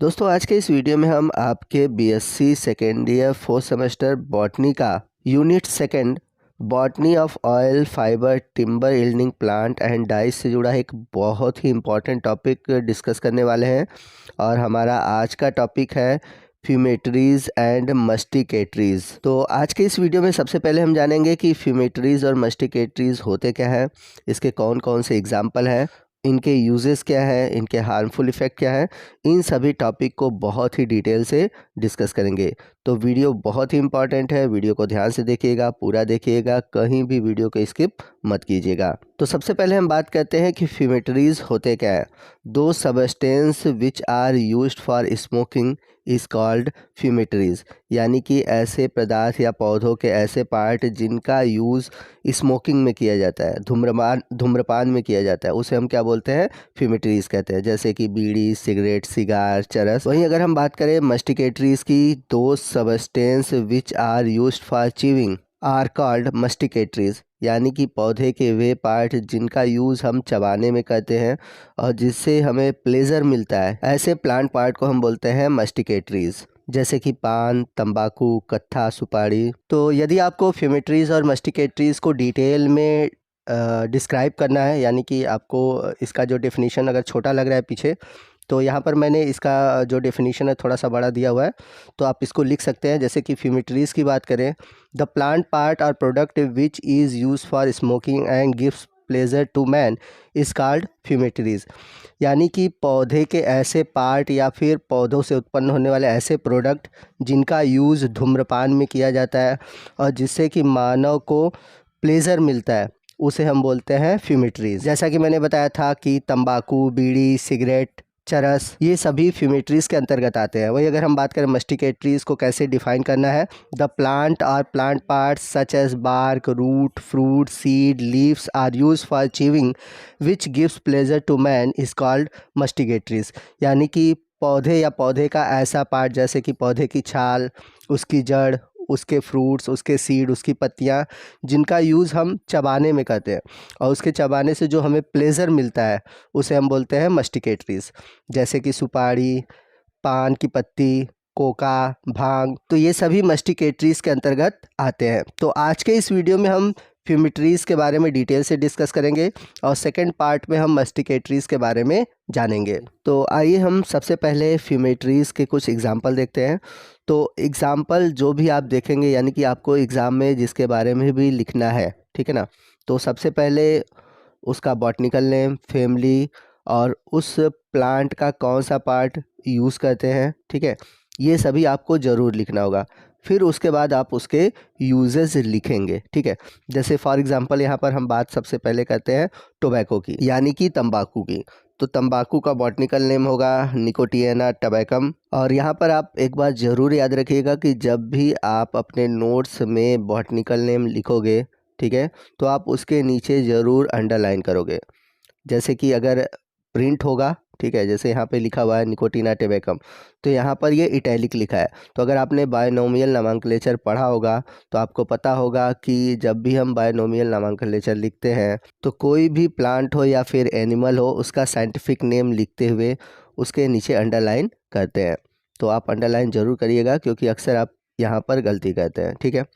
दोस्तों आज के इस वीडियो में हम आपके BSc second year fourth semester botany का unit second botany of oil fibre timber yielding plant and dyes से जुड़ा एक बहुत ही इम्पॉर्टेंट टॉपिक डिस्कस करने वाले हैं। और हमारा आज का टॉपिक है फ्यूमेटरीज एंड मस्टिकेटरीज। तो आज के इस वीडियो में सबसे पहले हम जानेंगे कि फ्यूमेटरीज और मस्टिकेटरीज होते क्या है, इसके कौन कौन से एग्जाम्पल हैं, इनके यूजेस क्या है, इनके हार्मफुल इफ़ेक्ट क्या है। इन सभी टॉपिक को बहुत ही डिटेल से डिस्कस करेंगे। तो वीडियो बहुत ही इंपॉर्टेंट है, वीडियो को ध्यान से देखिएगा, पूरा देखिएगा, कहीं भी वीडियो को स्किप मत कीजिएगा। तो सबसे पहले हम बात करते हैं कि फ्यूमेटरीज होते क्या है। Those substance which are used for smoking is called fumitories, यानी कि ऐसे पदार्थ या पौधों के ऐसे पार्ट जिनका यूज़ स्मोकिंग में किया जाता है, धूम्रपान में किया जाता है, उसे हम क्या बोलते हैं, फ्यूमेटरीज कहते हैं। जैसे कि बीड़ी, सिगरेट, सिगार, चरस। वहीं अगर हम बात करें मस्टिकेटरीज की, those substance which are used for chewing are called masticatories, यानी कि पौधे के वे पार्ट जिनका यूज़ हम चबाने में करते हैं और जिससे हमें प्लेजर मिलता है, ऐसे प्लांट पार्ट को हम बोलते हैं मस्टिकेटरीज। जैसे कि पान, तंबाकू, कत्था, सुपारी। तो यदि आपको फ्यूमेटरीज और मस्टिकेटरीज को डिटेल में डिस्क्राइब करना है, यानी कि आपको इसका जो डेफिनेशन अगर छोटा लग रहा है पीछे, तो यहाँ पर मैंने इसका जो डेफिनेशन है थोड़ा सा बड़ा दिया हुआ है, तो आप इसको लिख सकते हैं। जैसे कि फ्यूमेटरीज की बात करें, द प्लांट पार्ट और product which is use for smoking and gives pleasure to man is called fumitories, यानी कि पौधे के ऐसे पार्ट या फिर पौधों से उत्पन्न होने वाले ऐसे प्रोडक्ट जिनका यूज़ धूम्रपान में किया जाता है और जिससे कि मानव को प्लेजर मिलता है, उसे हम बोलते हैं फ्यूमेटरीज। जैसा कि मैंने बताया था कि तंबाकू, बीड़ी, सिगरेट, चरस, ये सभी फ्यूमेटरीज के अंतर्गत आते हैं। वही अगर हम बात करें मस्टिकेटरीज को कैसे डिफाइन करना है, द प्लांट और plant parts such as bark, root, fruit, seed, leaves are use for chewing which gives pleasure to man is called masticatories, यानी कि पौधे या पौधे का ऐसा पार्ट, जैसे कि पौधे की छाल, उसकी जड़, उसके फ्रूट्स, उसके सीड, उसकी पत्तियाँ, जिनका यूज़ हम चबाने में करते हैं और उसके चबाने से जो हमें प्लेजर मिलता है, उसे हम बोलते हैं मस्टिकेटरीज। जैसे कि सुपारी, पान की पत्ती, कोका, भांग, तो ये सभी मस्टिकेटरीज के अंतर्गत आते हैं। तो आज के इस वीडियो में हम फ्यूमेटरीज के बारे में डिटेल से डिस्कस करेंगे और सेकंड पार्ट में हम मस्टिकेटरीज के बारे में जानेंगे। तो आइए हम सबसे पहले फ्यूमेटरीज के कुछ एग्जाम्पल देखते हैं। तो एग्जाम्पल जो भी आप देखेंगे, यानी कि आपको एग्ज़ाम में जिसके बारे में भी लिखना है, ठीक है ना, तो सबसे पहले उसका बॉटनिकल नेम, फैमिली और उस प्लांट का कौन सा पार्ट यूज़ करते हैं, ठीक है, ये सभी आपको ज़रूर लिखना होगा। फिर उसके बाद आप उसके यूजेस लिखेंगे, ठीक है। जैसे फॉर एग्जांपल यहाँ पर हम बात सबसे पहले करते हैं टोबैको की, यानी कि तंबाकू की। तो तंबाकू का बॉटनिकल नेम होगा निकोटियाना टबैकम। और यहाँ पर आप एक बात ज़रूर याद रखिएगा कि जब भी आप अपने नोट्स में बॉटनिकल नेम लिखोगे, ठीक है, तो आप उसके नीचे ज़रूर अंडरलाइन करोगे। जैसे कि अगर प्रिंट होगा, ठीक है, जैसे यहाँ पे लिखा हुआ है निकोटिना टेबेकम, तो यहाँ पर ये इटैलिक लिखा है। तो अगर आपने बायनोमियल नामांकलेचर पढ़ा होगा तो आपको पता होगा कि जब भी हम बायनोमियल नामांकलेचर लिखते हैं तो कोई भी प्लांट हो या फिर एनिमल हो, उसका साइंटिफिक नेम लिखते हुए उसके नीचे अंडरलाइन करते हैं। तो आप अंडरलाइन ज़रूर करिएगा, क्योंकि अक्सर आप यहाँ पर गलती करते हैं, ठीक है।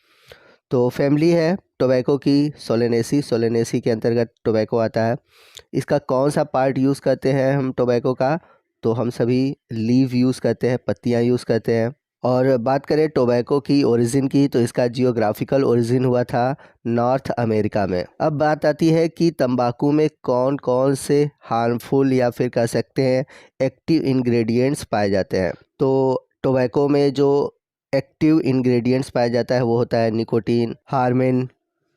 तो फैमिली है टोबैको की, सोलेनेसी, सोलेनेसी के अंतर्गत टोबैको आता है। इसका कौन सा पार्ट यूज़ करते हैं हम टोबैको का, तो हम सभी लीव यूज़ करते हैं, पत्तियां यूज़ करते हैं। और बात करें टोबैको की ओरिजिन की, तो इसका जियोग्राफिकल ओरिजिन हुआ था नॉर्थ अमेरिका में। अब बात आती है कि तंबाकू में कौन कौन से हार्मफुल या फिर कह सकते हैं एक्टिव इंग्रेडिएंट्स पाए जाते हैं। तो टोबैको में जो एक्टिव इंग्रेडिएंट्स पाया जाता है वो होता है निकोटीन, हार्मिन।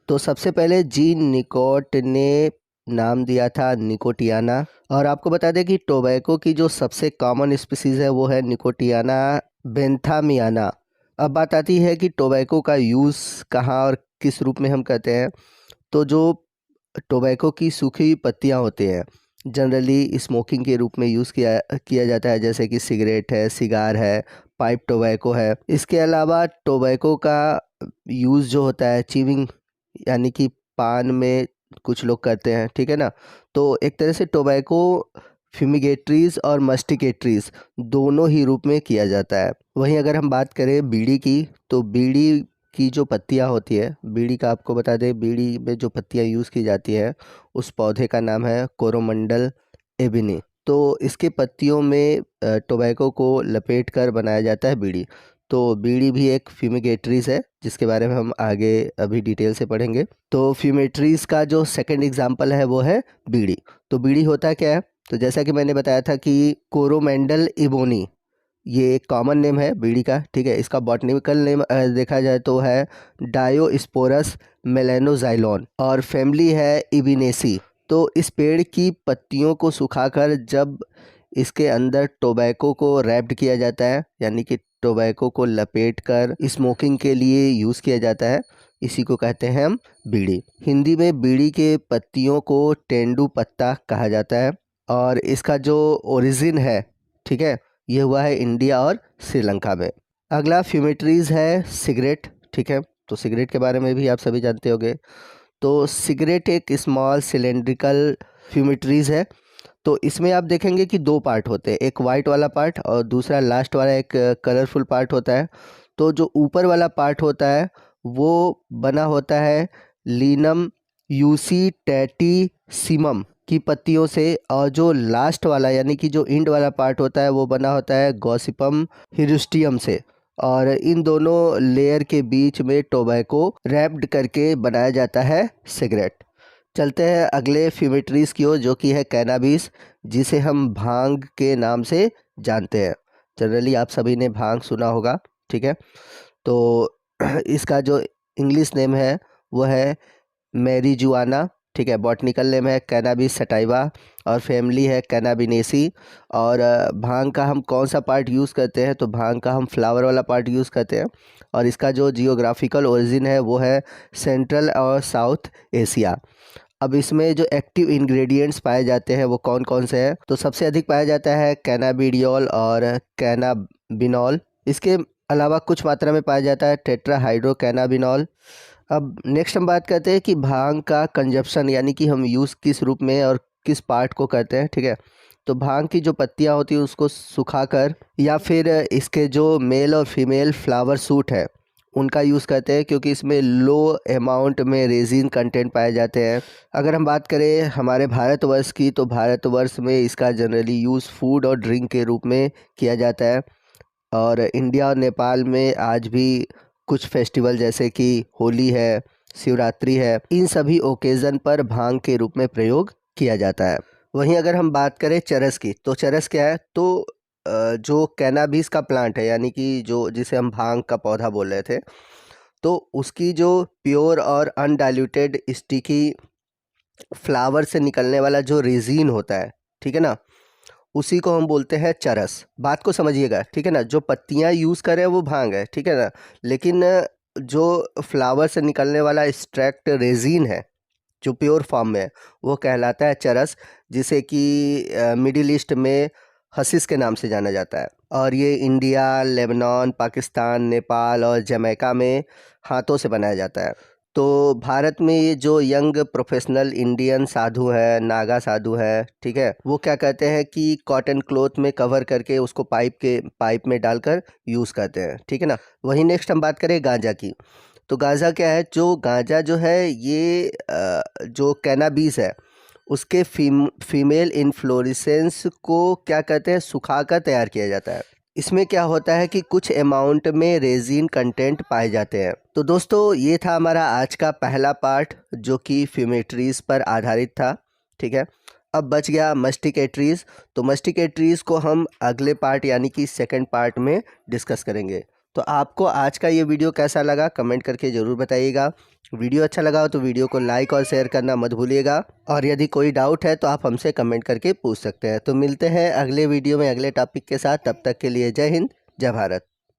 तो सबसे पहले जीन निकोट ने नाम दिया था निकोटियाना। और आपको बता दें कि टोबैको की जो सबसे कॉमन स्पीसीज़ है वो है निकोटियाना बेंथामियाना। अब बात आती है कि टोबैको का यूज़ कहाँ और किस रूप में हम करते हैं। तो जो टोबैको की सूखी हुई पत्तियाँ होती हैं, जनरली स्मोकिंग के रूप में यूज़ किया किया जाता है। जैसे कि सिगरेट है, सिगार है, पाइप टोबैको है। इसके अलावा टोबैको का यूज़ जो होता है च्यूइंग, यानी कि पान में कुछ लोग करते हैं, ठीक है ना। तो एक तरह से टोबैको फ्यूमिगेटरीज और मस्टिकेटरीज दोनों ही रूप में किया जाता है। वहीं अगर हम बात करें बीड़ी की, तो बीड़ी की जो पत्तियां होती है, बीड़ी का आपको बता दें, बीड़ी में जो पत्तियां यूज़ की जाती है उस पौधे का नाम है कोरोमंडल एबिनी। तो इसके पत्तियों में टोबैको को लपेट कर बनाया जाता है बीड़ी। तो बीड़ी भी एक फ्यूमिगेटरीज है, जिसके बारे में हम आगे अभी डिटेल से पढ़ेंगे। तो फ्यूमेटरीज का जो सेकंड एग्जांपल है वो है बीड़ी। तो बीड़ी होता क्या है, तो जैसा कि मैंने बताया था कि कोरोमेंडल इबोनी ये एक कॉमन नेम है बीड़ी का, ठीक है। इसका बॉटनिकल नेम देखा जाए तो है डायोस्पोरस मेलेनोजाइलोन और फैमिली है इबिनेसी। तो इस पेड़ की पत्तियों को सुखाकर जब इसके अंदर टोबैको को रैप्ड किया जाता है, यानी कि टोबैको को लपेटकर स्मोकिंग के लिए यूज़ किया जाता है, इसी को कहते हैं हम बीड़ी। हिंदी में बीड़ी के पत्तियों को तेंदू पत्ता कहा जाता है और इसका जो ओरिजिन है, ठीक है, ये हुआ है इंडिया और श्रीलंका में। अगला फ्यूमेटरीज है सिगरेट, ठीक है। तो सिगरेट के बारे में भी आप सभी जानते होंगे। तो सिगरेट एक स्मॉल सिलेंड्रिकल फ्यूमेटरीज है। तो इसमें आप देखेंगे कि दो पार्ट होते हैं, एक वाइट वाला पार्ट और दूसरा लास्ट वाला एक कलरफुल पार्ट होता है। तो जो ऊपर वाला पार्ट होता है वो बना होता है लीनम यूसी टैटिसिमम की पत्तियों से, और जो लास्ट वाला यानी कि जो इंड वाला पार्ट होता है वो बना होता है गॉसिपम हिरुस्टियम से। और इन दोनों लेयर के बीच में टोबैको रैप्ड करके बनाया जाता है सिगरेट। चलते हैं अगले फ्यूमेटरीज की ओर, जो कि है कैनाबिस, जिसे हम भांग के नाम से जानते हैं। जनरली आप सभी ने भांग सुना होगा, ठीक है। तो इसका जो इंग्लिश नेम है वो है मैरिजुआना, ठीक है। बॉटनिकल नेम है कैनाबिस सटाइवा और फैमिली है कैनाबिनेसी। और भांग का हम कौन सा पार्ट यूज़ करते हैं, तो भांग का हम फ्लावर वाला पार्ट यूज़ करते हैं। और इसका जो जियोग्राफिकल ओरिजिन है वो है सेंट्रल और साउथ एशिया। अब इसमें जो एक्टिव इंग्रेडिएंट्स पाए जाते हैं वो कौन कौन से हैं, तो सबसे अधिक पाया जाता है कैनाबिडियोल और कैनाबिनॉल। इसके अलावा कुछ मात्रा में पाया जाता है टेट्राहाइड्रोकैनाबिनॉल। अब नेक्स्ट हम बात करते हैं कि भांग का कंजप्शन, यानी कि हम यूज़ किस रूप में और किस पार्ट को करते हैं, ठीक है। तो भांग की जो पत्तियां होती हैं उसको सुखाकर या फिर इसके जो मेल और फीमेल फ्लावर सूट है उनका यूज़ करते हैं, क्योंकि इसमें लो अमाउंट में रेजिन कंटेंट पाए जाते हैं। अगर हम बात करें हमारे भारतवर्ष की, तो भारतवर्ष में इसका जनरली यूज़ फूड और ड्रिंक के रूप में किया जाता है। और इंडिया और नेपाल में आज भी कुछ फेस्टिवल जैसे कि होली है, शिवरात्रि है, इन सभी ओकेज़न पर भांग के रूप में प्रयोग किया जाता है। वहीं अगर हम बात करें चरस की, तो चरस क्या है, तो जो कैनाबिस का प्लांट है, यानी कि जो जिसे हम भांग का पौधा बोल रहे थे, तो उसकी जो प्योर और अनडाइल्यूटेड स्टिकी फ्लावर से निकलने वाला जो रेजिन होता है, ठीक है ना, उसी को हम बोलते हैं चरस। बात को समझिएगा, ठीक है ना। जो पत्तियां यूज़ करें वो भांग है, ठीक है ना, लेकिन जो फ्लावर से निकलने वाला एक्सट्रैक्ट रेजिन है जो प्योर फॉर्म में है वो कहलाता है चरस, जिसे कि मिडिल ईस्ट में हसीस के नाम से जाना जाता है। और ये इंडिया, लेबनान, पाकिस्तान, नेपाल और जमैका में हाथों से बनाया जाता है। तो भारत में ये जो यंग प्रोफेशनल इंडियन साधु है, नागा साधु है, ठीक है, वो क्या कहते हैं कि कॉटन क्लॉथ में कवर करके उसको पाइप में डालकर यूज़ करते हैं, ठीक है ना। वहीं नेक्स्ट हम बात करें गांजा की, तो गांजा क्या है, जो गांजा जो है ये जो कैनाबीस है उसके फीमेल इन्फ्लोरेसेंस को क्या कहते हैं, सुखाकर तैयार किया जाता है। इसमें क्या होता है कि कुछ अमाउंट में रेजिन कंटेंट पाए जाते हैं। तो दोस्तों ये था हमारा आज का पहला पार्ट जो कि फ्यूमेटरीज पर आधारित था, ठीक है। अब बच गया मस्टिकेटरीज। तो मस्टिकेटरीज को हम अगले पार्ट यानी कि सेकंड पार्ट में डिस्कस करेंगे। तो आपको आज का ये वीडियो कैसा लगा कमेंट करके ज़रूर बताइएगा। वीडियो अच्छा लगा हो तो वीडियो को लाइक और शेयर करना मत भूलिएगा। और यदि कोई डाउट है तो आप हमसे कमेंट करके पूछ सकते हैं। तो मिलते हैं अगले वीडियो में अगले टॉपिक के साथ। तब तक के लिए जय हिंद, जय भारत।